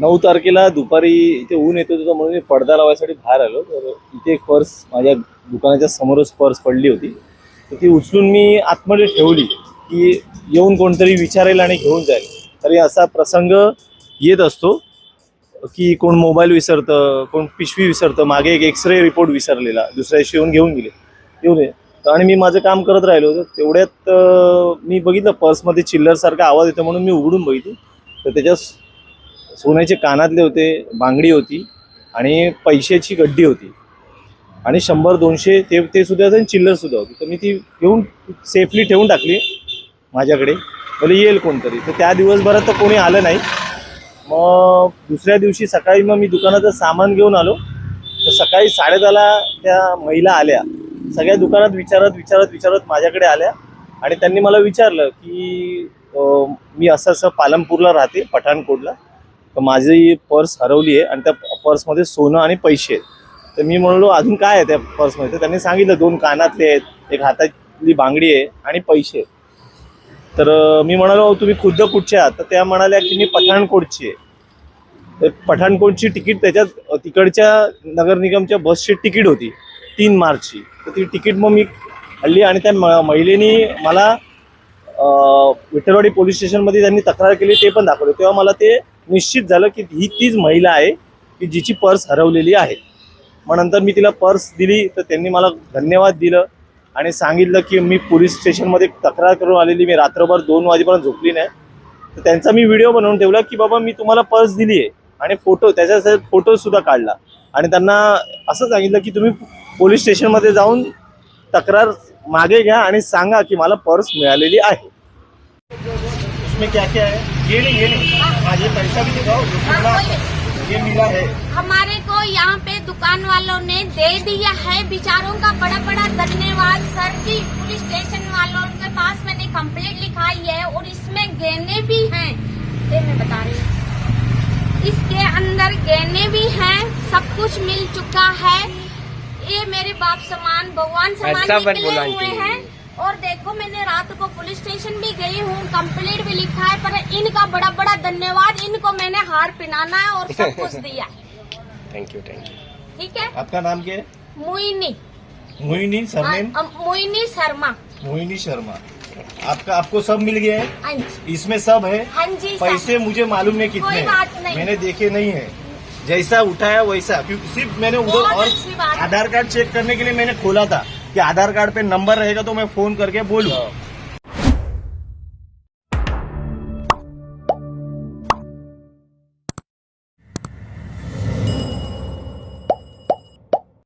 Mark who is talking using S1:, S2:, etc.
S1: 9 तारखेला दुपारी इथे ऊन येत होतं म्हणून मी पडदा लावायसाठी बाहेर आलो. तर इथे एक पर्स माझ्या दुकानाच्या समोरच पर्स पडली होती. तर ती उचलून मी आतमध्ये ठेवली की येऊन कोणतरी विचारेल आणि घेऊन जाईल. तरी असा प्रसंग येत असतो की कोण मोबाईल विसरतं, कोण पिशवी विसरतं. मागे एक एक्सरे रिपोर्ट विसरलेला दुसऱ्या दिवशी येऊन घेऊन ये. आणि मी माझं काम करत राहिलो. तर तेवढ्यात मी बघितलं पर्समध्ये चिल्लरसारखा आवाज येतो म्हणून मी उघडून बघितलं. तर त्याच्या सोन्याचे कानातले होते, बांगडी होती आणि पैशाची गड्डी होती आणि 100-200 ते सुद्धा होते आणि चिल्लर सुद्धा होती. तर मी ती घेऊन सेफली ठेवून टाकली माझ्याकडे. मला येईल कोणतरी. तर त्या दिवसभरात तर कोणी आलं नाही. मग दुसऱ्या दिवशी सकाळी मग मी दुकानाचं सामान घेऊन आलो. तर सकाळी 10:30ला त्या महिला आल्या. सगळ्या दुकानात विचारत माझ्याकडे आल्या आणि त्यांनी मला विचारलं की मी असं पालमपूरला राहते, पठाणकोटला. तर माझी पर्स हरवली आहे आणि त्या पर्समध्ये सोनं आणि पैसे आहेत. तर मी म्हणालो अजून काय आहे त्या पर्समध्ये. तर त्यांनी सांगितलं 2 कानातले आहेत, एक हातातली बांगडी आहे आणि पैसे आहेत. तर मी म्हणालो तुम्ही खुद्द कुठचे आहात. तर त्या म्हणाल्या की मी पठाणकोटची आहे. तर पठाणकोटची तिकीट त्याच्यात तिकडच्या नगर निगमच्या बसची तिकीट होती 3 मार्चची. तर ती तिकीट मग मी हल्ली आणि त्या महिलेनी मला विठ्ठलवाडी पोलीस स्टेशनमध्ये त्यांनी तक्रार केली ते पण दाखवले. तेव्हा मला ते निश्चित झालं की ही तीच महिला आहे की जिची पर्स हरवलेली आहे. मग नंतर मी तिला पर्स दिली. तर त्यांनी मला धन्यवाद दिलं आणि सांगितलं की मी पोलीस स्टेशनमध्ये तक्रार करून आलेली, मी रात्रभर 2 वाजेपर्यंत झोपली नाही. तर त्यांचा मी व्हिडिओ बनवून ठेवला की बाबा मी तुम्हाला पर्स दिली आहे आणि त्याचा फोटोसुद्धा काढला आणि त्यांना असं सांगितलं की तुम्ही पोलीस स्टेशनमध्ये जाऊन तक्रार मागे घ्या आणि सांगा की मला पर्स मिळालेली आहे. उसमें क्या क्या है ये नहीं हाँ ये पैसा भी दिखाओ ये मिला है.
S2: हमारे को यहाँ पे दुकान वालों ने दे दिया है. बेचारों का बड़ा बड़ा धन्यवाद सर जी. पुलिस स्टेशन वालों के पास मैंने कंप्लेंट लिखाई है और इसमें गहने भी हैं. ये मैं बता रही हूँ, इसके अंदर गहने भी हैं. सब कुछ मिल चुका है. ये मेरे बाप समान भगवान समान निकले हुए हैं. और देखो मैंने रात को पुलिस स्टेशन भी गई हूँ, कंप्लेंट भी लिखा है. पर इनका बड़ा बड़ा धन्यवाद. इनको मैंने हार पहनाना है और सब कुछ दिया.
S3: Thank you.
S2: ठीक है.
S1: आपका नाम क्या है?
S2: मोहिनी
S1: सरनेम
S2: मोहिनी शर्मा.
S1: आपको सब मिल गया है.
S2: हाँ जी.
S1: इसमें सब है.
S2: हाँ जी.
S1: पैसे मुझे मालूम है कितने
S2: कोई बात नहीं.
S1: मैंने देखे नहीं है. जैसा उठाया वैसा, क्योंकि सिर्फ मैंने उधर
S2: बहुत
S1: और
S2: अच्छी बात है.
S1: आधार कार्ड चेक करने के लिए मैंने खोला था कि आधार कार्ड पे नंबर रहेगा तो मैं फोन करके बोलूं.